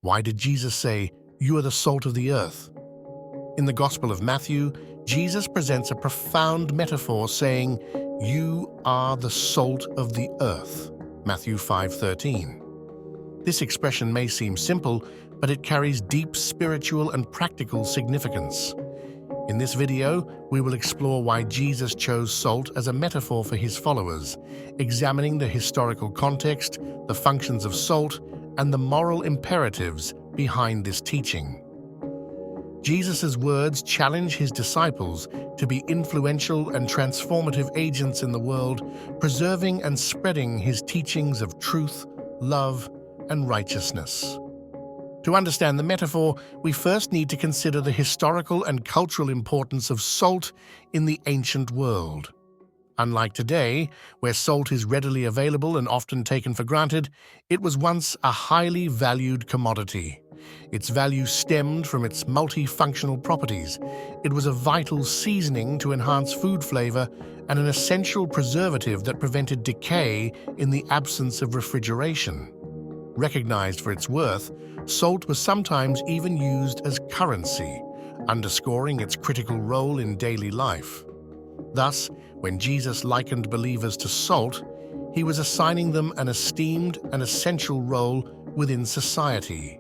Why did Jesus say, "You are the salt of the earth"? In the Gospel of Matthew, Jesus presents a profound metaphor saying, "You are the salt of the earth." Matthew 5:13. This expression may seem simple, but it carries deep spiritual and practical significance. In this video, we will explore why Jesus chose salt as a metaphor for his followers, examining the historical context, the functions of salt, and the moral imperatives behind this teaching. Jesus' words challenge his disciples to be influential and transformative agents in the world, preserving and spreading his teachings of truth, love, and righteousness. To understand the metaphor, we first need to consider the historical and cultural importance of salt in the ancient world. Unlike today, where salt is readily available and often taken for granted, it was once a highly valued commodity. Its value stemmed from its multifunctional properties. It was a vital seasoning to enhance food flavor and an essential preservative that prevented decay in the absence of refrigeration. Recognized for its worth, salt was sometimes even used as currency, underscoring its critical role in daily life. Thus, when Jesus likened believers to salt, he was assigning them an esteemed and essential role within society.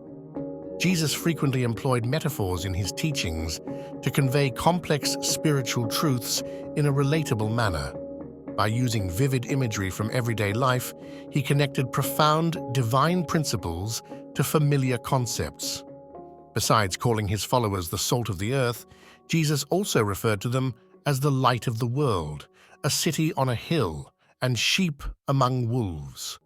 Jesus frequently employed metaphors in his teachings to convey complex spiritual truths in a relatable manner. By using vivid imagery from everyday life, he connected profound divine principles to familiar concepts. Besides calling his followers the salt of the earth, Jesus also referred to them as the light of the world, a city on a hill, and sheep among wolves.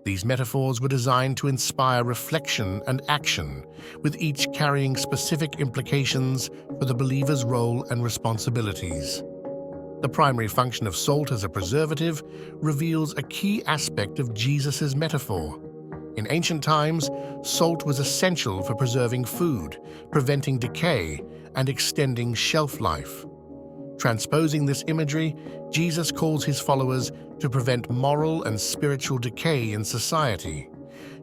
These metaphors were designed to inspire reflection and action, with each carrying specific implications for the believer's role and responsibilities. The primary function of salt as a preservative reveals a key aspect of Jesus' metaphor. In ancient times, salt was essential for preserving food, preventing decay, and extending shelf life. Transposing this imagery, Jesus calls his followers to prevent moral and spiritual decay in society.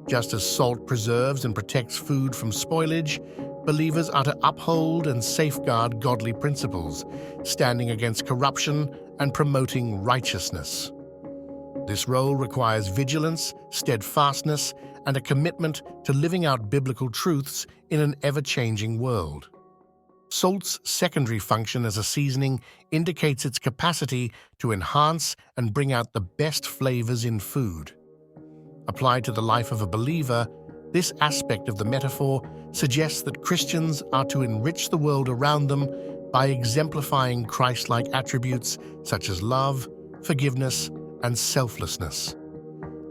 Just as salt preserves and protects food from spoilage, believers are to uphold and safeguard godly principles, standing against corruption and promoting righteousness. This role requires vigilance, steadfastness, and a commitment to living out biblical truths in an ever-changing world. Salt's secondary function as a seasoning indicates its capacity to enhance and bring out the best flavors in food. Applied to the life of a believer, this aspect of the metaphor suggests that Christians are to enrich the world around them by exemplifying Christ-like attributes such as love, forgiveness, and selflessness.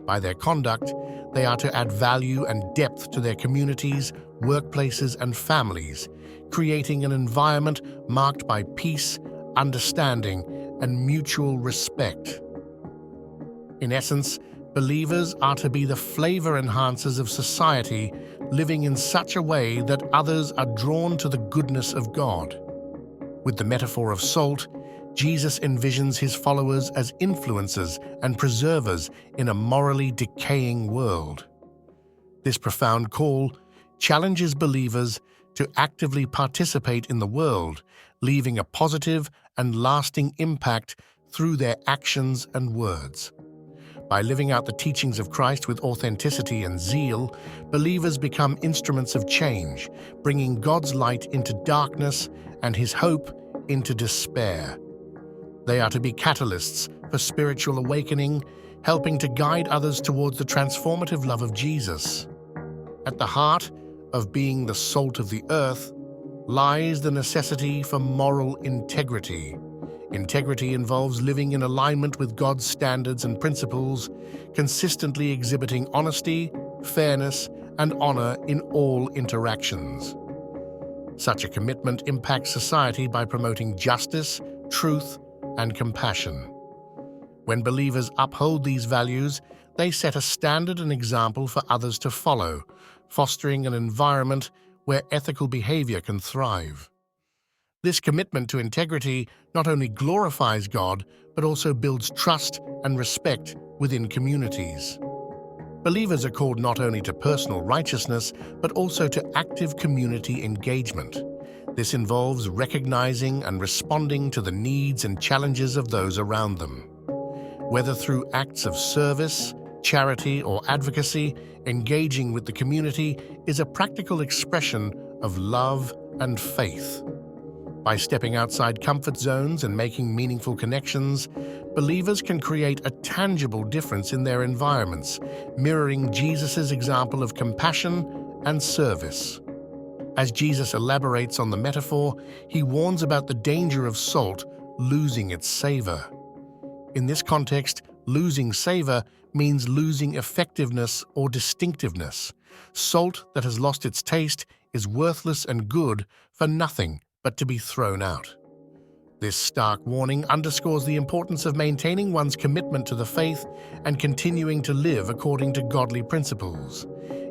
By their conduct, they are to add value and depth to their communities, workplaces, and families, creating an environment marked by peace, understanding, and mutual respect. In essence, believers are to be the flavor enhancers of society, living in such a way that others are drawn to the goodness of God. With the metaphor of salt, Jesus envisions his followers as influencers and preservers in a morally decaying world. This profound call challenges believers to actively participate in the world, leaving a positive and lasting impact through their actions and words. By living out the teachings of Christ with authenticity and zeal, believers become instruments of change, bringing God's light into darkness and his hope into despair. They are to be catalysts for spiritual awakening, helping to guide others towards the transformative love of Jesus. At the heart of being the salt of the earth lies the necessity for moral integrity. Integrity involves living in alignment with God's standards and principles, consistently exhibiting honesty, fairness, and honor in all interactions. Such a commitment impacts society by promoting justice, truth, and compassion. When believers uphold these values, they set a standard and example for others to follow, fostering an environment where ethical behavior can thrive. This commitment to integrity not only glorifies God, but also builds trust and respect within communities. Believers are called not only to personal righteousness, but also to active community engagement. This involves recognizing and responding to the needs and challenges of those around them. Whether through acts of service, charity, or advocacy, engaging with the community is a practical expression of love and faith. By stepping outside comfort zones and making meaningful connections, believers can create a tangible difference in their environments, mirroring Jesus' example of compassion and service. As Jesus elaborates on the metaphor, he warns about the danger of salt losing its savor. In this context, losing savor means losing effectiveness or distinctiveness. Salt that has lost its taste is worthless and good for nothing but to be thrown out. This stark warning underscores the importance of maintaining one's commitment to the faith and continuing to live according to godly principles.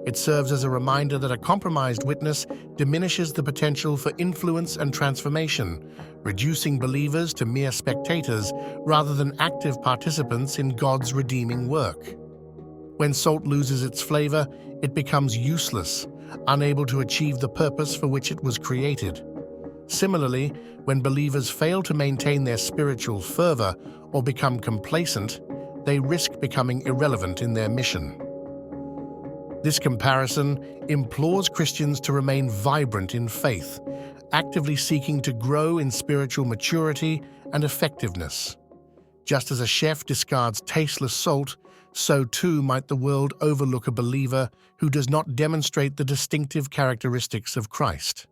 It serves as a reminder that a compromised witness diminishes the potential for influence and transformation, reducing believers to mere spectators rather than active participants in God's redeeming work. When salt loses its flavor, it becomes useless, unable to achieve the purpose for which it was created. Similarly, when believers fail to maintain their spiritual fervor or become complacent, they risk becoming irrelevant in their mission. This comparison implores Christians to remain vibrant in faith, actively seeking to grow in spiritual maturity and effectiveness. Just as a chef discards tasteless salt, so too might the world overlook a believer who does not demonstrate the distinctive characteristics of Christ.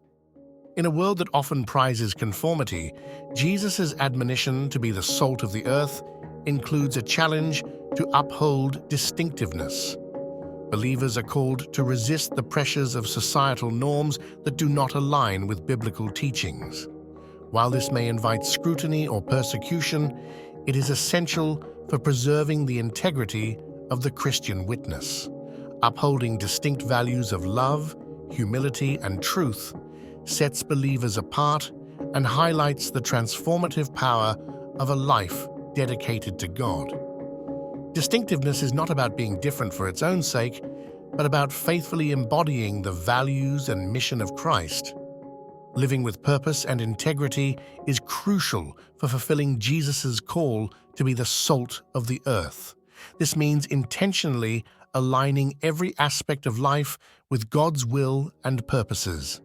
In a world that often prizes conformity, Jesus' admonition to be the salt of the earth includes a challenge to uphold distinctiveness. Believers are called to resist the pressures of societal norms that do not align with biblical teachings. While this may invite scrutiny or persecution, it is essential for preserving the integrity of the Christian witness. Upholding distinct values of love, humility, and truth sets believers apart and highlights the transformative power of a life dedicated to God. Distinctiveness is not about being different for its own sake, but about faithfully embodying the values and mission of Christ. Living with purpose and integrity is crucial for fulfilling Jesus' call to be the salt of the earth. This means intentionally aligning every aspect of life with God's will and purposes.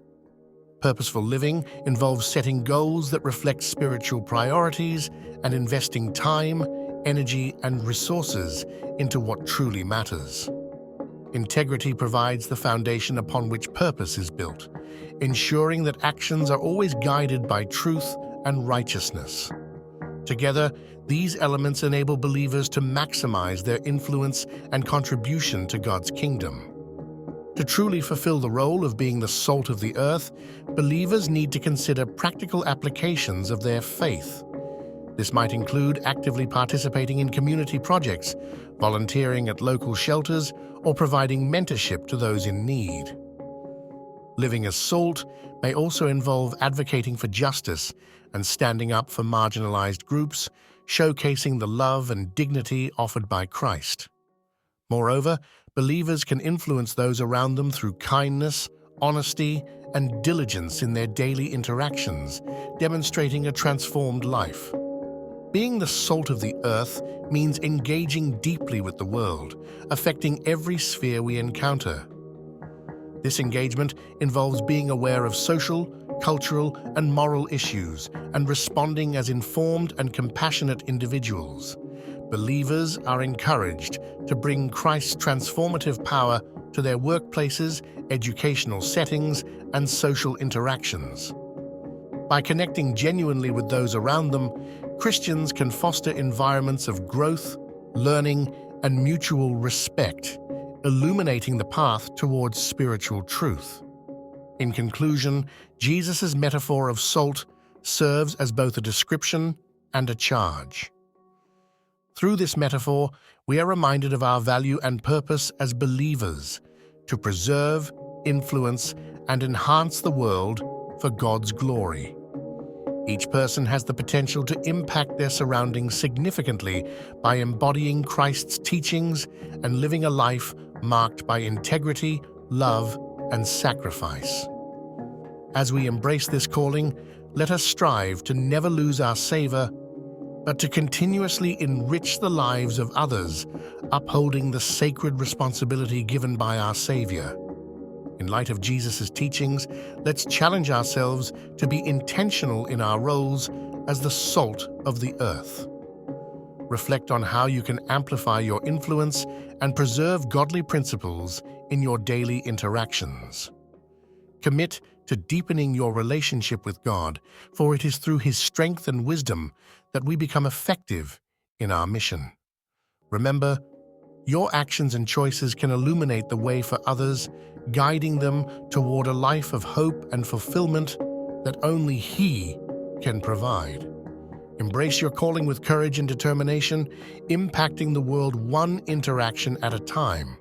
Purposeful living involves setting goals that reflect spiritual priorities and investing time, energy, and resources into what truly matters. Integrity provides the foundation upon which purpose is built, ensuring that actions are always guided by truth and righteousness. Together, these elements enable believers to maximize their influence and contribution to God's kingdom. To truly fulfill the role of being the salt of the earth, believers need to consider practical applications of their faith. This might include actively participating in community projects, volunteering at local shelters, or providing mentorship to those in need. Living as salt may also involve advocating for justice and standing up for marginalized groups, showcasing the love and dignity offered by Christ. Moreover, believers can influence those around them through kindness, honesty, and diligence in their daily interactions, demonstrating a transformed life. Being the salt of the earth means engaging deeply with the world, affecting every sphere we encounter. This engagement involves being aware of social, cultural, and moral issues and responding as informed and compassionate individuals. Believers are encouraged to bring Christ's transformative power to their workplaces, educational settings, and social interactions. By connecting genuinely with those around them, Christians can foster environments of growth, learning, and mutual respect, illuminating the path towards spiritual truth. In conclusion, Jesus' metaphor of salt serves as both a description and a charge. Through this metaphor, we are reminded of our value and purpose as believers to preserve, influence, and enhance the world for God's glory. Each person has the potential to impact their surroundings significantly by embodying Christ's teachings and living a life marked by integrity, love, and sacrifice. As we embrace this calling, let us strive to never lose our savor, but to continuously enrich the lives of others, upholding the sacred responsibility given by our Savior. In light of Jesus' teachings, let's challenge ourselves to be intentional in our roles as the salt of the earth. Reflect on how you can amplify your influence and preserve godly principles in your daily interactions. Commit to deepening your relationship with God, for it is through His strength and wisdom that we become effective in our mission. Remember, your actions and choices can illuminate the way for others, guiding them toward a life of hope and fulfillment that only He can provide. Embrace your calling with courage and determination, impacting the world one interaction at a time.